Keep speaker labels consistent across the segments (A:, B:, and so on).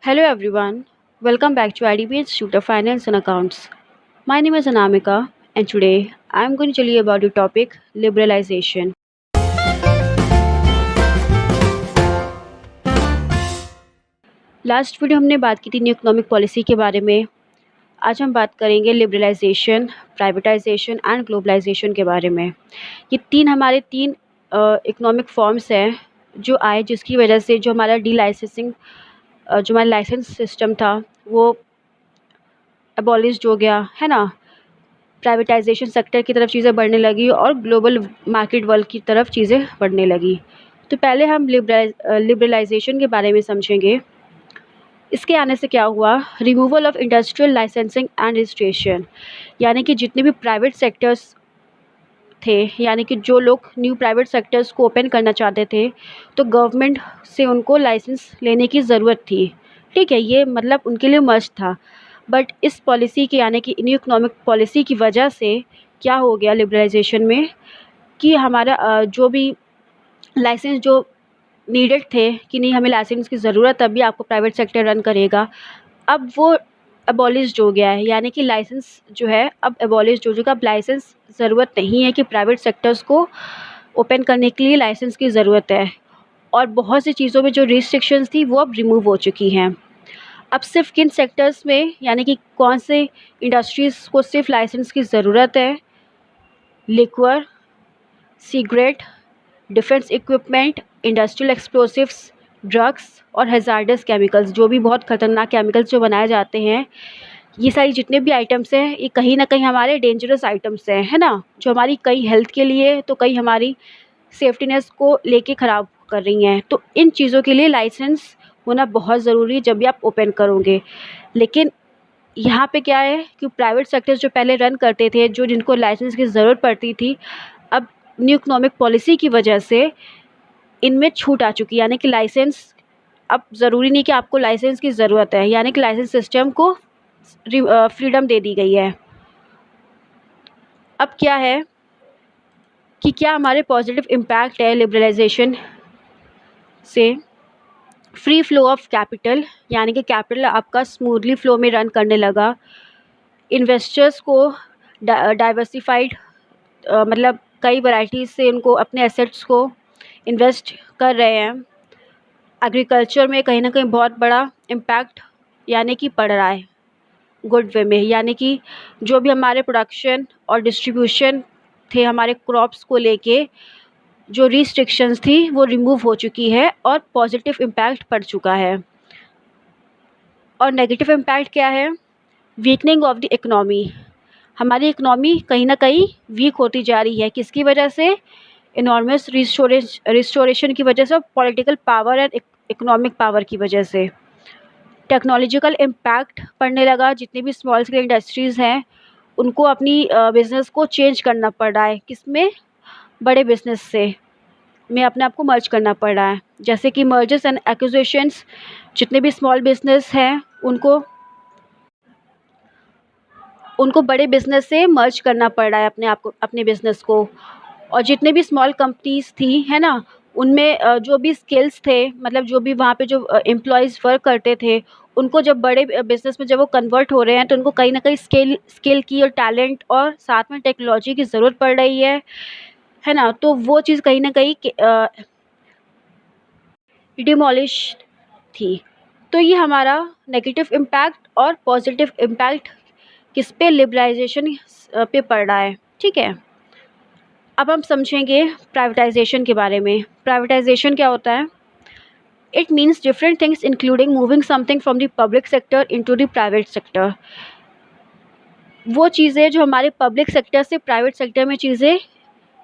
A: Hello everyone, welcome back to IDB Institute of Finance and Accounts. My name is Anamika and today I am going to tell you about the topic liberalization. Last video हमने बात की थी new economic policy के बारे में। आज हम बात करेंगे लिबरलाइजेशन, प्राइवेटाइजेशन एंड ग्लोबलाइजेशन के बारे में। ये हमारे तीन इकोनॉमिक फॉर्म्स हैं जो आए जिसकी वजह से जो हमारा डी लाइसेंसिंग जो हमारा लाइसेंस सिस्टम था वो एबॉलिश्ड हो गया है ना। प्राइवेटाइजेशन सेक्टर की तरफ चीज़ें बढ़ने लगी और ग्लोबल मार्केट वर्ल्ड की तरफ चीज़ें बढ़ने लगी। तो पहले हम लिबरलाइजेशन के बारे में समझेंगे। इसके आने से क्या हुआ, removal of industrial licensing and registration, यानी कि जितने भी प्राइवेट सेक्टर्स थे, यानी कि जो लोग न्यू प्राइवेट सेक्टर्स को ओपन करना चाहते थे तो गवर्नमेंट से उनको लाइसेंस लेने की ज़रूरत थी। ठीक है, ये मतलब उनके लिए मस्ट था। बट इस पॉलिसी के यानी कि न्यू इकोनॉमिक पॉलिसी की वजह से क्या हो गया लिबरलाइजेशन में कि हमारा जो भी लाइसेंस जो नीडेड थे कि नहीं हमें लाइसेंस की ज़रूरत तभी आपको प्राइवेट सेक्टर रन करेगा, अब वो एबॉलिश्ड हो गया है। यानी कि लाइसेंस जो है अब एबॉलिश्ड हो चुका। अब लाइसेंस ज़रूरत नहीं है कि प्राइवेट सेक्टर्स को ओपन करने के लिए लाइसेंस की ज़रूरत है। और बहुत सी चीज़ों में जो रिस्ट्रिक्शंस थी वो अब रिमूव हो चुकी हैं। अब सिर्फ किन सेक्टर्स में यानी कि कौन से इंडस्ट्रीज़ को सिर्फ लाइसेंस की ज़रूरत है, liquor, cigarette, defence equipment, industrial explosives, drugs और हैज़ार्डस केमिकल्स, जो भी बहुत ख़तरनाक केमिकल्स जो बनाए जाते हैं, ये सारी जितने भी आइटम्स हैं ये कहीं ना कहीं हमारे डेंजरस आइटम्स हैं, है ना, जो हमारी कई हेल्थ के लिए तो कई हमारी सेफ्टीनेस को लेके ख़राब कर रही हैं। तो इन चीज़ों के लिए लाइसेंस होना बहुत ज़रूरी है जब भी आप ओपन करोगे। लेकिन यहाँ पे क्या है कि प्राइवेट सेक्टर्स जो पहले रन करते थे, जो जिनको लाइसेंस की ज़रूरत पड़ती थी, अब न्यू इकोनॉमिक पॉलिसी की वजह से इनमें छूट आ चुकी है। यानी कि लाइसेंस अब ज़रूरी नहीं कि आपको लाइसेंस की ज़रूरत है, यानी कि लाइसेंस सिस्टम को फ्रीडम दे दी गई है। अब क्या है कि क्या हमारे पॉजिटिव इम्पैक्ट है लिबरलाइजेशन से। फ्री फ्लो ऑफ कैपिटल, यानी कि कैपिटल आपका स्मूथली फ्लो में रन करने लगा। इन्वेस्टर्स को डाइवर्सिफाइड मतलब कई वैराइटीज़ से उनको अपने एसेट्स को इन्वेस्ट कर रहे हैं। एग्रीकल्चर में कहीं ना कहीं बहुत बड़ा इम्पैक्ट यानी कि पड़ रहा है गुड वे में, यानी कि जो भी हमारे प्रोडक्शन और डिस्ट्रीब्यूशन थे हमारे क्रॉप्स को लेके जो रिस्ट्रिक्शंस थी वो रिमूव हो चुकी है और पॉजिटिव इम्पैक्ट पड़ चुका है। और नेगेटिव इम्पैक्ट क्या है, वीकनिंग ऑफ द इकनॉमी। हमारी इकनॉमी कहीं ना कहीं वीक होती जा रही है, किसकी वजह से, इनॉर्मस रिस्टोरेशन की वजह से, political power and economic power की वजह से। टेक्नोलॉजिकल इम्पैक्ट पड़ने लगा, जितनी भी स्मॉल स्केल इंडस्ट्रीज़ हैं उनको अपनी बिज़नेस को चेंज करना पड़ रहा है, किसमें, बड़े बिज़नेस से में अपने आप को मर्ज करना पड़ रहा है। जैसे कि मर्जर्स एंड एक्विजिशंस, जितने भी स्मॉल बिज़नेस हैं उनको उनको बड़े बिज़नेस से मर्ज करना पड़ रहा है अपने आप को, अपने बिज़नेस को। और जितने भी स्मॉल कंपनीज़ थी, है ना, उनमें जो भी स्किल्स थे, मतलब जो भी वहाँ पे जो एम्प्लॉयज़ वर्क करते थे, उनको जब बड़े बिज़नेस में जब वो कन्वर्ट हो रहे हैं तो उनको कहीं न कहीं स्किल की और टैलेंट और साथ में टेक्नोलॉजी की ज़रूरत पड़ रही है ना? तो वो चीज़ कहीं न कहीं डिमोलिश थी। तो ये हमारा नेगेटिव इम्पैक्ट और पॉजिटिव इम्पैक्ट किस पे, लिबरलाइजेशन पे पड़ रहा है। ठीक है, अब हम समझेंगे प्राइवेटाइजेशन के बारे में। प्राइवेटाइजेशन क्या होता है, it means different things including moving something from the public sector into the private sector. वो चीज़ें जो हमारे पब्लिक सेक्टर से प्राइवेट सेक्टर में चीज़ें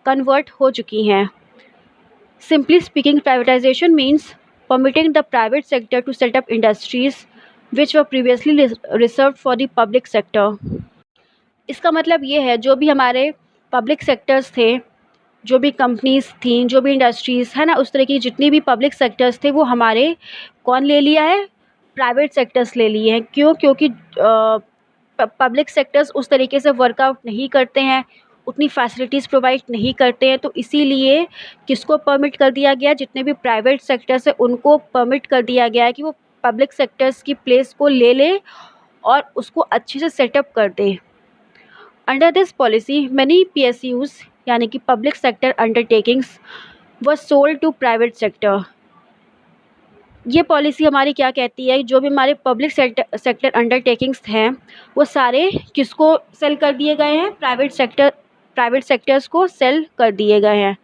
A: कन्वर्ट हो चुकी हैं। Simply speaking, privatisation means permitting the private sector to set up industries which were previously reserved for the public sector। इसका मतलब ये है जो भी हमारे पब्लिक सेक्टर्स थे, जो भी कंपनीज़ थीं, जो भी इंडस्ट्रीज़, है ना, उस तरह की जितनी भी पब्लिक सेक्टर्स थे वो हमारे कौन ले लिया है, प्राइवेट सेक्टर्स ले लिए हैं। क्यों, क्योंकि पब्लिक सेक्टर्स उस तरीके से वर्कआउट नहीं करते हैं, उतनी फैसिलिटीज़ प्रोवाइड नहीं करते हैं, तो इसीलिए किसको परमिट कर दिया गया, जितने भी प्राइवेट सेक्टर्स हैं उनको परमिट कर दिया गया है कि वो पब्लिक सेक्टर्स की प्लेस को ले ले और उसको अच्छे से सेटअप कर दे। Under this policy many PSUs यानी कि public sector undertakings were sold to private sector. ये पॉलिसी हमारी क्या कहती है, जो भी हमारे पब्लिक सेक्टर अंडरटेकिंग्स हैं वो सारे किसको सेल कर दिए गए हैं, प्राइवेट सेक्टर्स को सेल कर दिए गए हैं।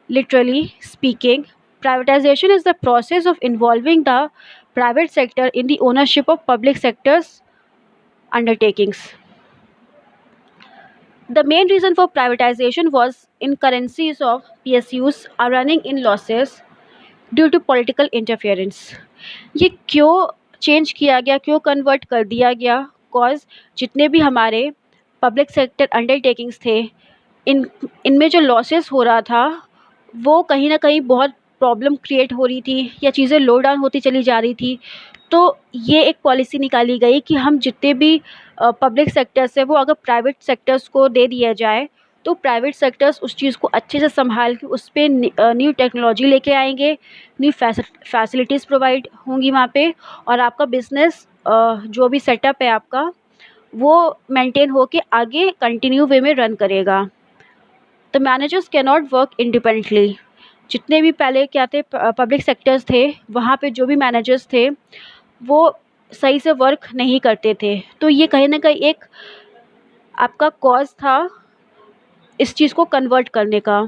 A: Literally speaking, privatisation is the process of involving the private sector in the ownership of public sectors undertakings. The main reason for privatization was in currencies of PSUs are running in losses due to political interference. ये क्यों change किया गया, क्यों convert कर दिया गया? Cause जितने भी हमारे पब्लिक सेक्टर अंडरटेकिंग्स थे इनमें जो लॉसेस हो रहा था वो कहीं ना कहीं बहुत प्रॉब्लम क्रिएट हो रही थी या चीज़ें लो डाउन होती चली जा रही थी। तो ये एक पॉलिसी निकाली गई कि हम जितने भी पब्लिक सेक्टर्स है वो अगर प्राइवेट सेक्टर्स को दे दिया जाए तो प्राइवेट सेक्टर्स उस चीज़ को अच्छे से संभाल के उस पर न्यू टेक्नोलॉजी लेके आएंगे, न्यू फैसिलिटीज़ प्रोवाइड होंगी वहाँ पे, और आपका बिज़नेस जो भी सेटअप है आपका वो मेंटेन होके आगे कंटिन्यू वे में रन करेगा। The managers can not work independently. जितने भी पहले क्या थे पब्लिक सेक्टर्स थे वहाँ पे जो भी मैनेजर्स थे वो सही से वर्क नहीं करते थे। तो ये कहीं ना कहीं एक आपका कॉज था इस चीज़ को कन्वर्ट करने का।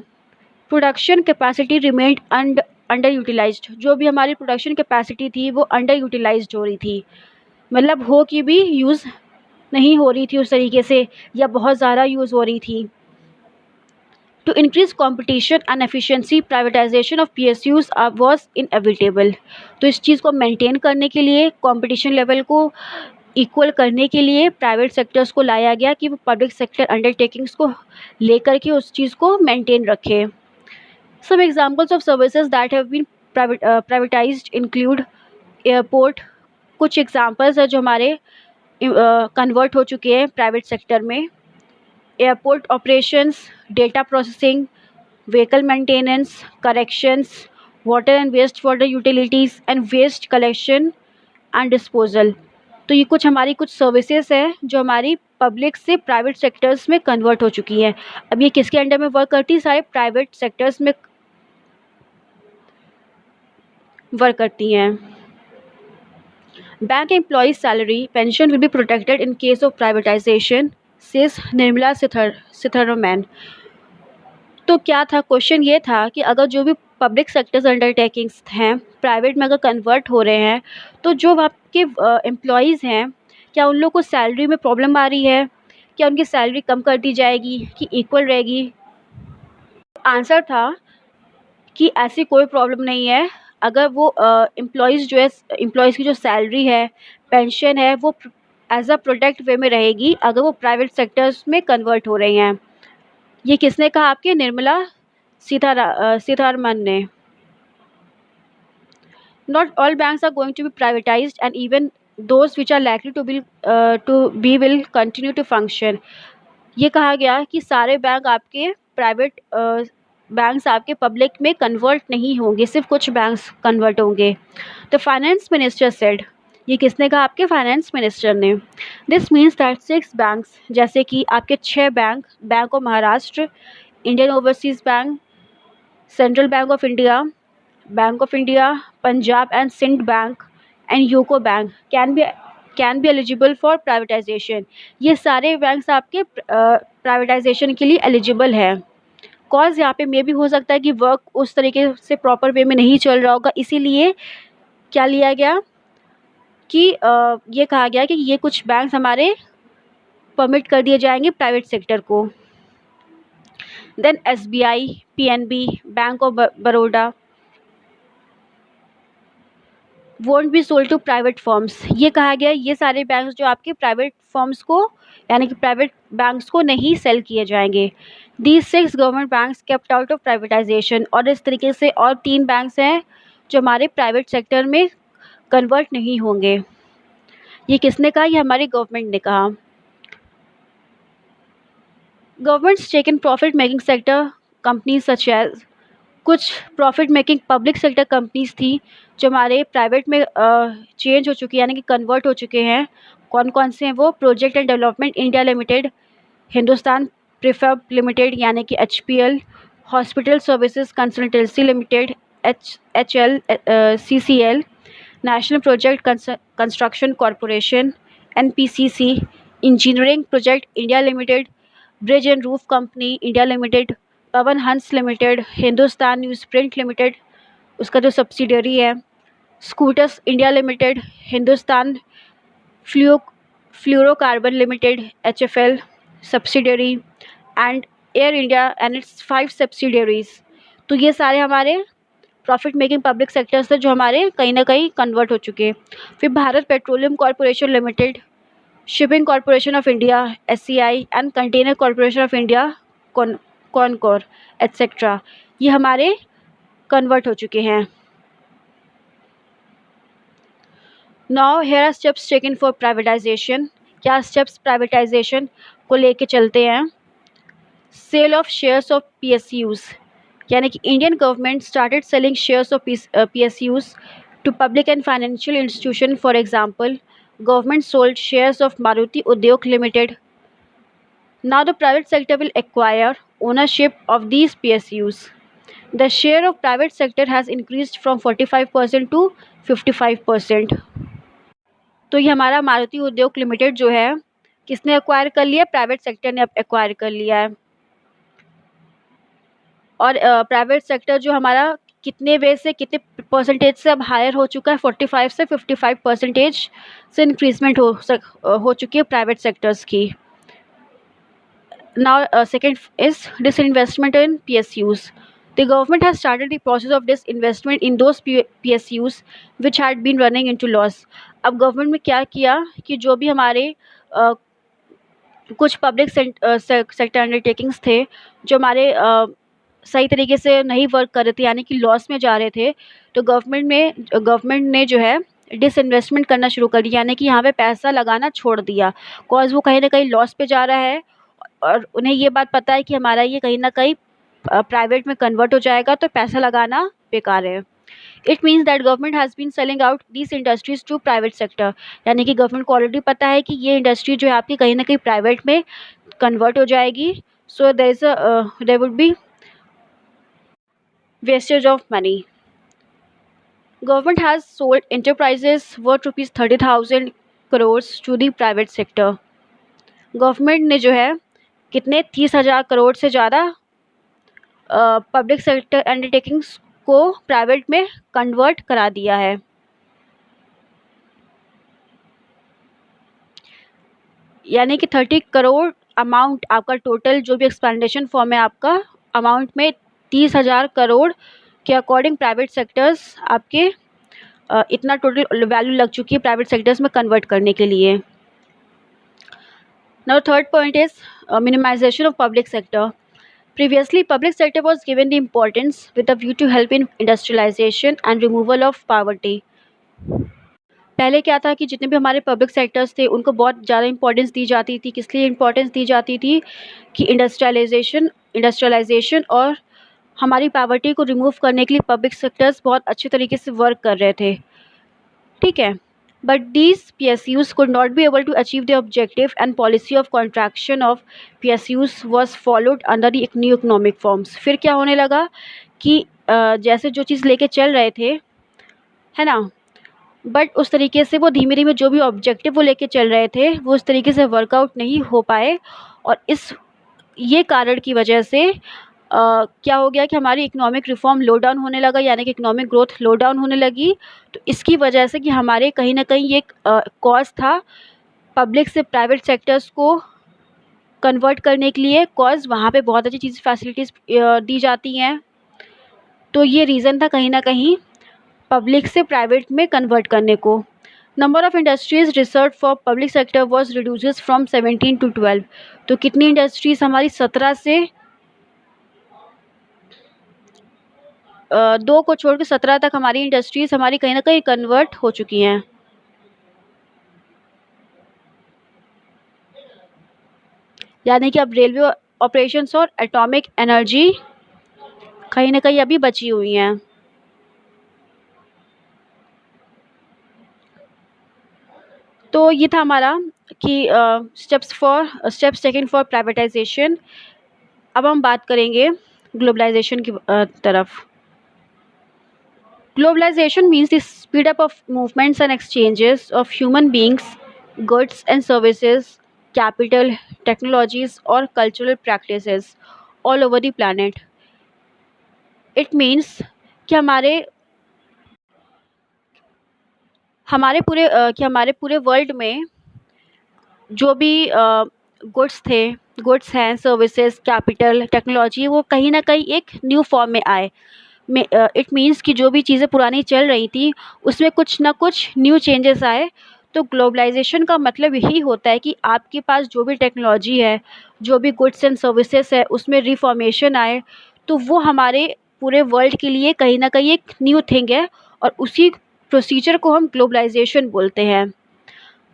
A: Production capacity remained under utilised. जो भी हमारी प्रोडक्शन कैपेसिटी थी वो अंडर यूटिलाइज्ड हो रही थी, मतलब हो कि भी यूज़ नहीं हो रही थी उस तरीके से या बहुत ज़्यादा यूज़ हो रही थी। To increase competition and efficiency privatisation of PSUs was inevitable. तो इस चीज़ को मेंटेन करने के लिए, कंपटीशन लेवल को इक्वल करने के लिए प्राइवेट सेक्टर्स को लाया गया कि वो पब्लिक सेक्टर अंडरटेकिंग्स को लेकर के उस चीज़ को मेंटेन रखे। Some examples of services that have been privatised include airport. कुछ एग्जांपल्स है जो हमारे कन्वर्ट हो चुके हैं प्राइवेट सेक्टर में। Airport operations, data processing, vehicle maintenance, corrections, water and waste water utilities and waste collection and disposal. तो ये कुछ हमारी कुछ सर्विसेज है जो हमारी पब्लिक से प्राइवेट सेक्टर्स में कन्वर्ट हो चुकी हैं। अब ये किसके अंडर में वर्क करती है? सारे प्राइवेट सेक्टर्स में वर्क करती हैं। Bank employees salary pension will be protected in case of privatisation, says Nirmala Sitharaman. तो क्या था, क्वेश्चन ये था कि अगर जो भी पब्लिक सेक्टर्स अंडरटेकिंग्स हैं प्राइवेट में अगर कन्वर्ट हो रहे हैं तो जो आपके एम्प्लॉयज़ हैं क्या उन लोगों को सैलरी में प्रॉब्लम आ रही है, क्या उनकी सैलरी कम कर दी जाएगी कि इक्वल रहेगी? आंसर था कि ऐसी कोई प्रॉब्लम नहीं है। अगर वो एम्प्लॉयज़ जो है, एम्प्लॉयज़ की जो सैलरी है, पेंशन है, वो एज अ प्रोटेक्ट वे में रहेगी अगर वो प्राइवेट सेक्टर्स में कन्वर्ट हो रही हैं। ये किसने कहा? आपके निर्मला सीतारमण ने। Not all banks are going to be privatized and even those which are likely to be will continue to function. ये कहा गया कि सारे बैंक आपके प्राइवेट बैंक्स आपके पब्लिक में कन्वर्ट नहीं होंगे, सिर्फ कुछ बैंक्स कन्वर्ट होंगे। द फाइनेंस मिनिस्टर सेड, ये किसने कहा? आपके फाइनेंस मिनिस्टर ने। दिस मीन्स दैट 6 बैंक्स, जैसे कि आपके 6 bank, Bank of Maharashtra, Indian Overseas Bank, Central Bank of India, Bank of India, Punjab and Sind Bank and UCO Bank can be eligible for privatisation. ये सारे बैंक्स आपके प्राइवेटाइजेशन के लिए eligible है। कॉज यहाँ पे मे भी हो सकता है कि वर्क उस तरीके से प्रॉपर वे में नहीं चल रहा होगा, इसीलिए क्या लिया गया कि ये कहा गया कि ये कुछ बैंक्स हमारे परमिट कर दिए जाएंगे प्राइवेट सेक्टर को। Then SBI, PNB, Bank of Baroda won't be sold to private firms. ये कहा गया ये सारे बैंक्स जो आपके प्राइवेट फर्म्स को यानी कि प्राइवेट बैंक्स को नहीं सेल किए जाएंगे। These 6 government banks kept out of privatisation. और इस तरीके से और 3 बैंक्स हैं जो हमारे प्राइवेट सेक्टर में कन्वर्ट नहीं होंगे। ये किसने कहा? ये हमारी गवर्नमेंट ने कहा। Governments taken profit making sector companies such as कुछ profit making public sector companies थी जो हमारे प्राइवेट में चेंज हो चुकी है, यानी कि कन्वर्ट हो चुके हैं। कौन कौन से हैं वो? Project and development India limited, Hindustan prefab limited यानी कि HPL, hospital services consultancy limited HLCCL, national project construction corporation NPCC, engineering project India limited, bridge and roof company India limited, Pawan Hans limited, Hindustan news print limited उसका जो subsidiary है, scooters India limited, Hindustan flu fluorocarbon limited HFL subsidiary, and air India and its 5 subsidiaries. तो ये सारे हमारे profit making public sectors थे जो हमारे कहीं ना कहीं कन्वर्ट हो चुके हैं। फिर Bharat petroleum corporation limited, shipping corporation of India SCI and container corporation of India Concor etcetera, ये हमारे कन्वर्ट हो चुके हैं। Now here are steps taken for privatisation. क्या स्टेप्स प्राइवेटाइजेशन को लेके चलते हैं? Sale of shares of PSUs, यानी कि Indian government started selling shares of PSUs to public and financial institution. For example, government sold shares of Maruti Udyog Limited. Now the private sector will acquire ownership of these PSUs. The share of private sector has increased from 45% to 55%. तो ये हमारा मारुति उद्योग limited जो है किसने acquire कर लिया? Private sector ने एक्वायर कर लिया है। और प्राइवेट सेक्टर जो हमारा कितने वे से कितने परसेंटेज से अब हायर हो चुका है? 45 से 55% से इंक्रीजमेंट हो चुकी है प्राइवेट सेक्टर्स की। Now second is disinvestment in PSUs. The government has started the process of disinvestment in those PSUs which had been running into loss. अब गवर्नमेंट में क्या किया कि जो भी हमारे कुछ पब्लिक सेक्टर अंडरटेकिंग्स थे जो हमारे सही तरीके से नहीं वर्क कर रहे थे, यानी कि लॉस में जा रहे थे, तो गवर्नमेंट ने जो है डिसइन्वेस्टमेंट करना शुरू कर दिया, यानी कि यहाँ पे पैसा लगाना छोड़ दिया। कॉज वो कहीं ना कहीं लॉस पे जा रहा है और उन्हें ये बात पता है कि हमारा ये कहीं ना कहीं प्राइवेट में कन्वर्ट हो जाएगा, तो पैसा लगाना बेकार है। It means that government has been selling out these industries to private sector, यानी कि गवर्नमेंट को ऑलरेडी पता है कि ये इंडस्ट्री जो है आपकी कहीं ना कहीं प्राइवेट में कन्वर्ट हो जाएगी। So there would be wastage of money. Government has sold enterprises worth rupees 30,000 crores to the private sector. Government ने जो है कितने 30,000 करोड़ से ज़्यादा पब्लिक सेक्टर अंडरटेकिंग्स को प्राइवेट में कन्वर्ट करा दिया है। यानी कि 30 करोड़ अमाउंट आपका टोटल जो भी एक्सपेंडिशन फॉर्म है आपका अमाउंट में 30,000 करोड़ के अकॉर्डिंग प्राइवेट सेक्टर्स आपके इतना टोटल वैल्यू लग चुकी है प्राइवेट सेक्टर्स में कन्वर्ट करने के लिए। Now third point is minimisation of public sector. Previously, public sector was given the importance with a view to help in industrialization and removal of poverty. पहले क्या था कि जितने भी हमारे पब्लिक सेक्टर्स थे उनको बहुत ज़्यादा इंपॉर्टेंस दी जाती थी। किस लिए इंपॉर्टेंस दी जाती थी? कि इंडस्ट्रियलाइजेशन और हमारी पॉवर्टी को रिमूव करने के लिए पब्लिक सेक्टर्स बहुत अच्छे तरीके से वर्क कर रहे थे, ठीक है। But these PSUs could not be able to achieve the objective and policy of contraction of PSUs was followed under the new economic forms. फिर क्या होने लगा कि जैसे जो चीज़ लेके चल रहे थे, है ना, बट उस तरीके से वो धीमे धीमे जो भी ऑब्जेक्टिव वो लेके चल रहे थे वो उस तरीके से वर्कआउट नहीं हो पाए, और ये कारण की वजह से क्या हो गया कि हमारी इकोनॉमिक रिफॉर्म लो डाउन होने लगा, यानी कि इकोनॉमिक ग्रोथ लो डाउन होने लगी। तो इसकी वजह से कि हमारे कहीं ना कहीं ये कॉज था पब्लिक से प्राइवेट सेक्टर्स को कन्वर्ट करने के लिए, कॉज वहाँ पे बहुत अच्छी चीज़ फैसिलिटीज़ दी जाती हैं। तो ये रीज़न था कहीं ना कहीं पब्लिक से प्राइवेट में कन्वर्ट करने को। Number of industries research for public sector was reduces from 17 to 12। तो कितनी इंडस्ट्रीज़ हमारी 17 से 2 को छोड़ के 17 तक हमारी इंडस्ट्रीज़ हमारी कहीं ना कहीं कन्वर्ट हो चुकी हैं। यानी कि अब रेलवे ऑपरेशंस और एटॉमिक एनर्जी कहीं न कहीं अभी बची हुई हैं। तो ये था हमारा कि स्टेप्स टेकन फॉर प्राइवेटाइज़ेशन। अब हम बात करेंगे ग्लोबलाइज़ेशन की तरफ। Globalization means the speed up of movements and exchanges of human beings, goods and services, capital, technologies, or cultural practices all over the planet. It means कि हमारे पूरे world में जो भी गुड्स थे, गुड्स हैं, सर्विसेज, कैपिटल, टेक्नोलॉजी, वो कहीं न कहीं एक न्यू फॉर्म में आए। इट मीन्स कि जो भी चीज़ें पुरानी चल रही थी, उसमें कुछ ना कुछ न्यू चेंजेस आए। तो ग्लोबलाइजेशन का मतलब यही होता है कि आपके पास जो भी टेक्नोलॉजी है, जो भी गुड्स एंड सर्विसेज है, उसमें रिफॉर्मेशन आए, तो वो हमारे पूरे वर्ल्ड के लिए कहीं ना कहीं एक न्यू थिंग है, और उसी प्रोसीजर को हम ग्लोबलाइजेशन बोलते हैं।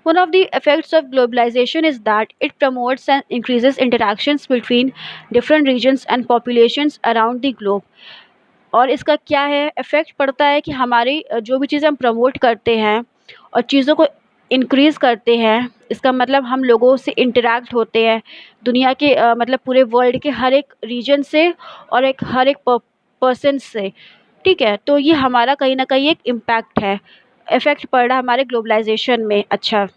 A: One of the effects of globalization is that it promotes and increases interactions between different regions and populations around the globe. और इसका क्या है इफ़ेक्ट पड़ता है कि हमारी जो भी चीज़ें हम प्रमोट करते हैं और चीज़ों को इंक्रीज़ करते हैं, इसका मतलब हम लोगों से इंटरैक्ट होते हैं, दुनिया के मतलब पूरे वर्ल्ड के हर एक रीजन से और हर एक पर्सन से। ठीक है, तो ये हमारा कहीं ना कहीं एक इम्पैक्ट है, इफ़ेक्ट पड़ रहा है हमारे ग्लोबलाइजेशन में। अच्छा,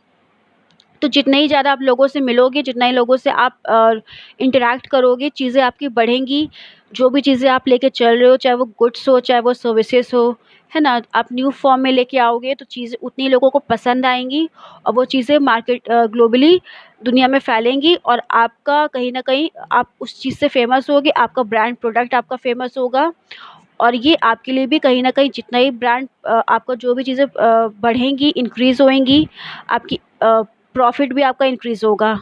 A: तो जितने ही ज़्यादा आप लोगों से मिलोगे, जितना ही लोगों से आप इंटरैक्ट करोगे, चीज़ें आपकी बढ़ेंगी। जो भी चीज़ें आप लेके चल रहे हो, चाहे वो गुड्स हो, चाहे वो सर्विसेज हो, है ना? आप न्यू फॉर्म में लेके आओगे तो चीज़ें उतनी लोगों को पसंद आएँगी, और वो चीज़ें ग्लोबली दुनिया में फैलेंगी, और आपका कहीं न कहीं आप उस चीज़ से फ़ेमस होगे, आपका ब्रांड प्रोडक्ट आपका फ़ेमस होगा। और ये आपके लिए भी कहीं न कहीं जितना ही आपका जो भी चीज़ें बढ़ेंगी, इंक्रीज़ होएँगी, आपकी प्रॉफ़िट भी आपका इंक्रीज़ होगा।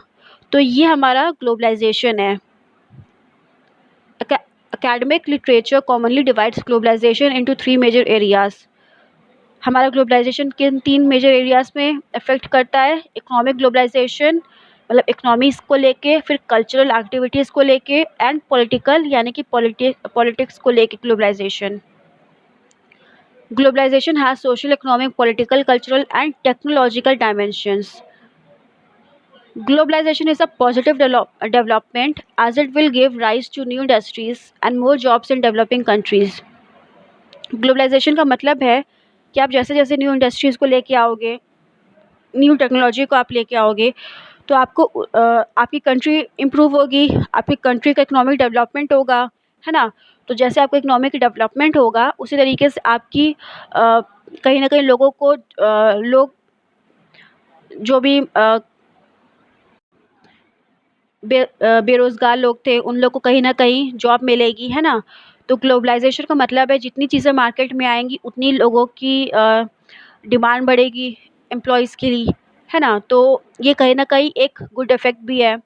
A: तो ये हमारा ग्लोबलाइज़ेशन है। एका academic literature commonly divides globalisation into 3 major areas. हमारा ग्लोबलाइज़ेशन किन 3 मेजर एरियाज़ में अफ़ेक्ट करता है? इकोनॉमिक ग्लोबलाइज़ेशन, मतलब इकोनॉमीज़ को लेके, फिर कल्चरल एक्टिविटीज़ को लेके, एंड पॉलिटिकल यानी कि पॉलिटिक्स को लेके globalisation. Globalization has social, economic, political, cultural, and technological dimensions. Globalization is a positive development as it will give rise to new industries and more jobs in developing countries. Globalization का मतलब है कि आप जैसे-जैसे new industries को लेके आओगे, new technology को आप लेके आओगे, तो आपकी कंट्री इम्प्रूव होगी, आपकी कंट्री का इकोनॉमिक डेवलपमेंट होगा, है ना? तो जैसे आपका इकोनॉमिक डेवलपमेंट होगा, उसी तरीके से आपकी कहीं न कहीं लोग जो भी बेरोज़गार लोग थे, उन लोग को कहीं न कहीं जॉब मिलेगी, है ना? तो ग्लोबलाइज़ेशन का मतलब है जितनी चीज़ें मार्केट में आएँगी, उतनी लोगों की डिमांड बढ़ेगी एम्प्लॉइज़ के लिए, है ना? तो ये कहीं न कहीं एक गुड इफ़ेक्ट भी है।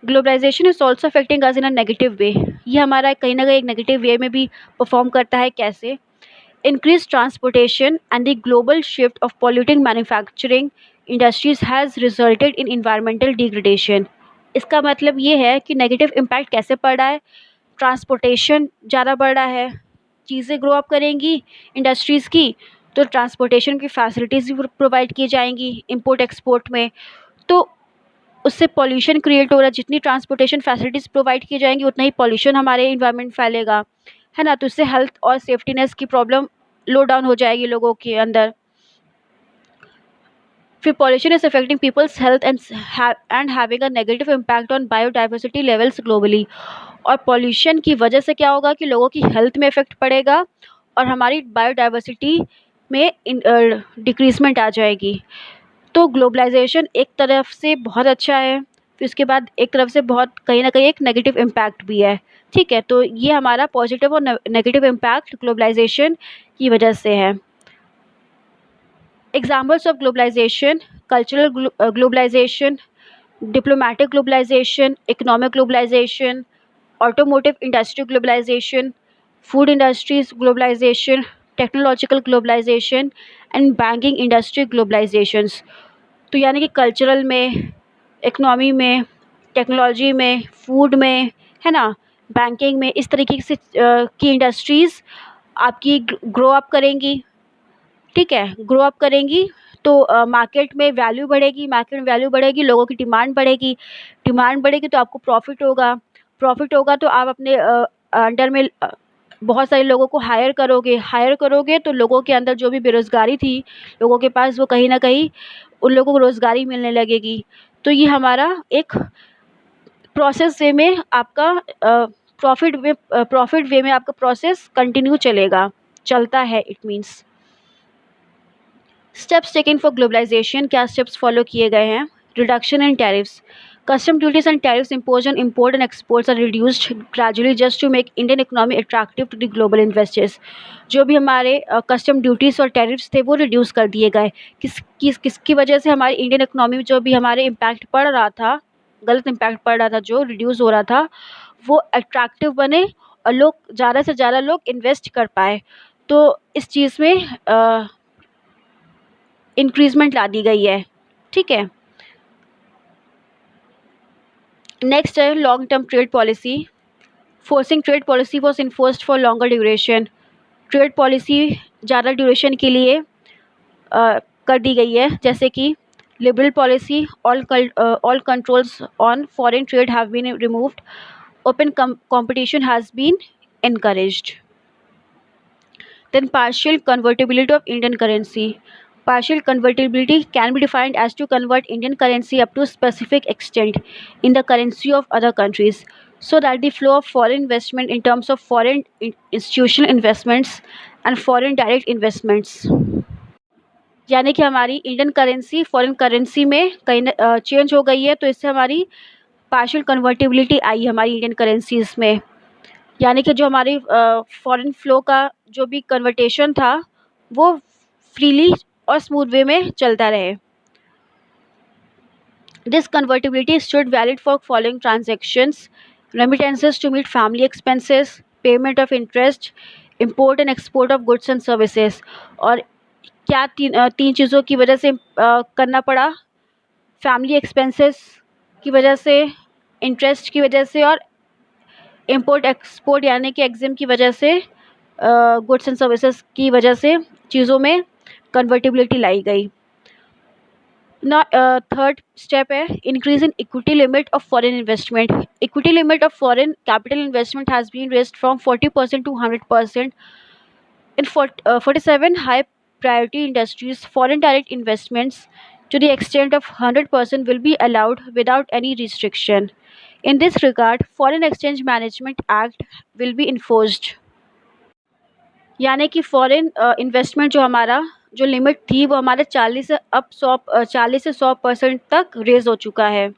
A: Globalisation is also affecting us in a negative way. ये हमारा कहीं न कहीं एक नेगेटिव वे में भी परफ़ॉर्म करता है। कैसे? Increased transportation and the global shift of polluting manufacturing industries has resulted in environmental degradation. इसका मतलब ये है कि नेगेटिव इम्पैक्ट कैसे पड़ रहा है? ट्रांसपोर्टेशन ज़्यादा बढ़ रहा है, चीज़ें ग्रो अप करेंगी इंडस्ट्रीज़ की, तो ट्रांसपोर्टेशन की फैसिलिटीज़ भी प्रोवाइड की जाएंगी इम्पोर्ट एक्सपोर्ट में। तो उससे पॉल्यूशन क्रिएट हो रहा है, जितनी ट्रांसपोर्टेशन फैसिलिटीज़ प्रोवाइड की जाएंगी, उतना ही पॉल्यूशन हमारे इन्वायरमेंट फैलेगा, है ना? तो इससे हेल्थ और सेफ्टीनेस की प्रॉब्लम लो डाउन हो जाएगी लोगों के अंदर। फिर pollution is affecting people's health and having a negative impact on biodiversity levels globally. और पॉल्यूशन की वजह से क्या होगा कि लोगों की हेल्थ में इफ़ेक्ट पड़ेगा, और हमारी बायोडाइवर्सिटी में डिक्रीज़मेंट आ जाएगी। तो ग्लोबलाइज़ेशन एक तरफ से बहुत अच्छा है, फिर उसके बाद एक तरफ से बहुत कहीं न कहीं एक नेगेटिव इम्पैक्ट भी है। ठीक है? तो ये हमारा पॉजिटिव और नेगेटिव इम्पैक्ट ग्लोबलाइज़ेशन की वजह से है। Examples of globalization: cultural globalization, diplomatic globalization, economic globalization, automotive industry globalization, food industries globalization, technological globalization, and banking industry globalizations. तो यानी कि कल्चरल में, इकोनॉमी में, टेक्नोलॉजी में, फूड में, है ना? बैंकिंग में, इस तरीके से की इंडस्ट्रीज़ आपकी ग्रो अप करेंगी, ठीक है, ग्रो अप करेंगी तो मार्केट में वैल्यू बढ़ेगी, मार्केट में वैल्यू बढ़ेगी, लोगों की डिमांड बढ़ेगी तो आपको प्रॉफिट होगा तो आप अपने अंडर में बहुत सारे लोगों को हायर करोगे तो लोगों के अंदर जो भी बेरोज़गारी थी लोगों के पास, वो कहीं न कहीं उन लोगों को रोज़गारी मिलने लगेगी। तो ये हमारा एक प्रोसेस वे में आपका प्रॉफिट वे में आपका प्रोसेस कंटिन्यू चलता है, it means. Steps taken for globalisation, क्या स्टेप्स फॉलो किए गए हैं? Reduction in tariffs, custom duties and tariffs impose on import and exports are reduced gradually just to make Indian economy attractive to the global investors. जो भी हमारे custom duties और tariffs थे वो रिड्यूस कर दिए गए। किसकी वजह से? हमारी इंडियन इकोनॉमी में जो भी हमारे इम्पैक्ट पड़ रहा था, गलत इम्पैक्ट पड़ रहा था, जो रिड्यूस हो रहा था, वो अट्रैक्टिव बने और लोग ज़्यादा से ज़्यादा लोग इन्वेस्ट कर पाए। तो इस चीज़ में इंक्रीज़मेंट ला दी गई है, ठीक है। नेक्स्ट है long term trade policy. Forcing trade policy was enforced for longer duration. Trade policy ज़्यादा ड्यूरेशन के लिए कर दी गई है, जैसे कि liberal policy, all controls on foreign trade have been removed, open competition has been encouraged. Then partial convertibility of Indian currency. Partial convertibility can be defined as to convert Indian currency up to a specific extent in the currency of other countries, so that the flow of foreign investment in terms of foreign institutional investments and foreign direct investments, यानी कि हमारी Indian currency foreign currency में कहीं change हो गई है, तो इससे हमारी पार्शियल कन्वर्टिबिलिटी आई हमारी इंडियन करेंसीज़ में, यानी कि जो हमारी फॉरेन फ्लो का जो भी कन्वर्टेशन था वो फ्रीली और स्मूथ वे में चलता रहे। This convertibility stood valid for following transactions: remittances to meet family expenses, payment of interest, import and export of goods and services. और क्या तीन चीज़ों की वजह से करना पड़ा? फैमिली एक्सपेंसेस की वजह से, इंटरेस्ट की वजह से और इम्पोर्ट एक्सपोर्ट यानी कि एग्जिम की वजह से, गुड्स एंड सर्विसेज की वजह से चीज़ों में कन्वर्टिबिलिटी लाई गई। ना थर्ड स्टेप है increase in equity limit of foreign investment. Equity limit of foreign capital investment has been raised from 40% to 100%। In 47 high priority industries, foreign direct investments to the extent of 100% will be allowed without any restriction. In this regard, Foreign Exchange Management Act will be enforced. यानी कि foreign investment जो limit थी वो हमारे 40 से 100% तक raise हो चुका है।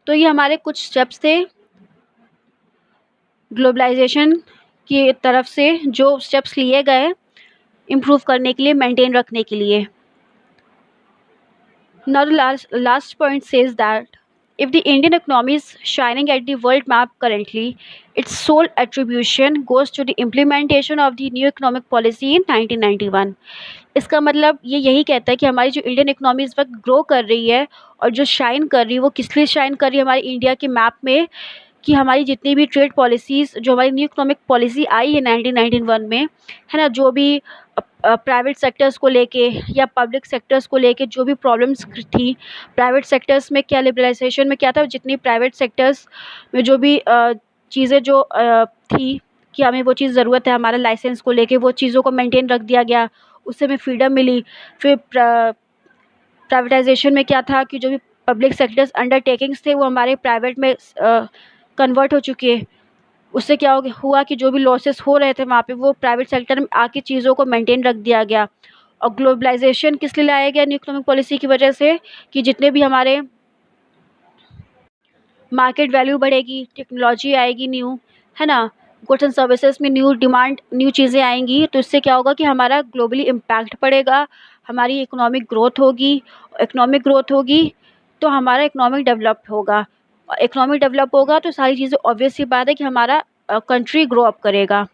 A: तो ये हमारे कुछ स्टेप्स थे ग्लोबलाइजेशन की तरफ से, जो स्टेप्स लिए गए इम्प्रूव करने के लिए, मेंटेन रखने के लिए। Now the last point says that if the Indian economy is shining at the world map currently, its sole attribution goes to the implementation of the new economic policy in 1991. इसका मतलब ये यही कहता है कि हमारी जो इंडियन इकोनॉमी इस वक्त ग्रो कर रही है और जो शाइन कर रही है वो किस लिए शाइन कर रही है हमारी इंडिया के मैप में, कि हमारी जितनी भी ट्रेड पॉलिसीज़, जो हमारी न्यू इकोनॉमिक पॉलिसी आई है 1991 में, है ना, जो भी प्राइवेट सेक्टर्स को लेके या पब्लिक सेक्टर्स को लेके जो भी प्रॉब्लम्स थी, प्राइवेट सेक्टर्स में क्या लिबरलाइजेशन में क्या था, जितनी प्राइवेट सेक्टर्स में जो भी चीज़ें जो थी कि हमें वो चीज़ ज़रूरत है, हमारा लाइसेंस को लेके वो चीज़ों को मेंटेन रख दिया गया, उससे हमें फ्रीडम मिली। फिर प्राइवेटाइजेशन में क्या था कि जो भी पब्लिक सेक्टर्स अंडरटेकिंग्स थे वो हमारे प्राइवेट में कन्वर्ट हो चुके हैं। उससे क्या हुआ कि जो भी लॉसेस हो रहे थे वहाँ पे वो प्राइवेट सेक्टर में आके चीज़ों को मेंटेन रख दिया गया। और ग्लोबलाइजेशन किस लिए लाया गया? न्यू इकोनॉमिक पॉलिसी की वजह से, कि जितने भी हमारे मार्केट वैल्यू बढ़ेगी, टेक्नोलॉजी आएगी न्यू, है ना, गुड्स एंड सर्विसेज में न्यू डिमांड, न्यू चीज़ें आएंगी, तो इससे क्या होगा कि हमारा ग्लोबली इम्पैक्ट पड़ेगा, हमारी इकोनॉमिक ग्रोथ होगी तो हमारा इकोनॉमिक डेवलप होगा। इकोनॉमिक डेवलप होगा तो सारी चीज़ें ऑब्वियस सी बात है कि हमारा कंट्री ग्रो अप करेगा।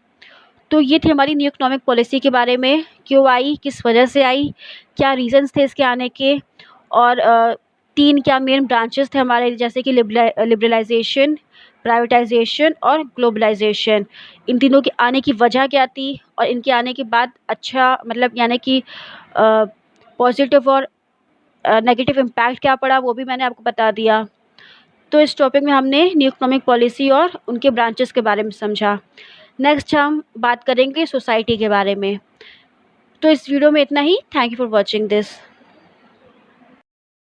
A: तो ये थी हमारी न्यू इकोनॉमिक पॉलिसी के बारे में, क्यों आई, किस वजह से आई, क्या रीज़न्स थे इसके आने के, और 3 क्या मेन ब्रांचेस थे हमारे, जैसे कि लिबरलाइजेशन, प्राइवेटाइजेशन और ग्लोबलाइजेशन, इन तीनों के आने की वजह क्या थी और इनके आने के बाद अच्छा मतलब यानी कि पॉजिटिव और नेगेटिव इम्पैक्ट क्या पड़ा वो भी मैंने आपको बता दिया। तो इस टॉपिक में हमने न्यू इकोनॉमिक पॉलिसी और उनके ब्रांचेस के बारे में समझा। नेक्स्ट हम बात करेंगे सोसाइटी के बारे में। तो इस वीडियो में इतना ही। Thank you for watching this.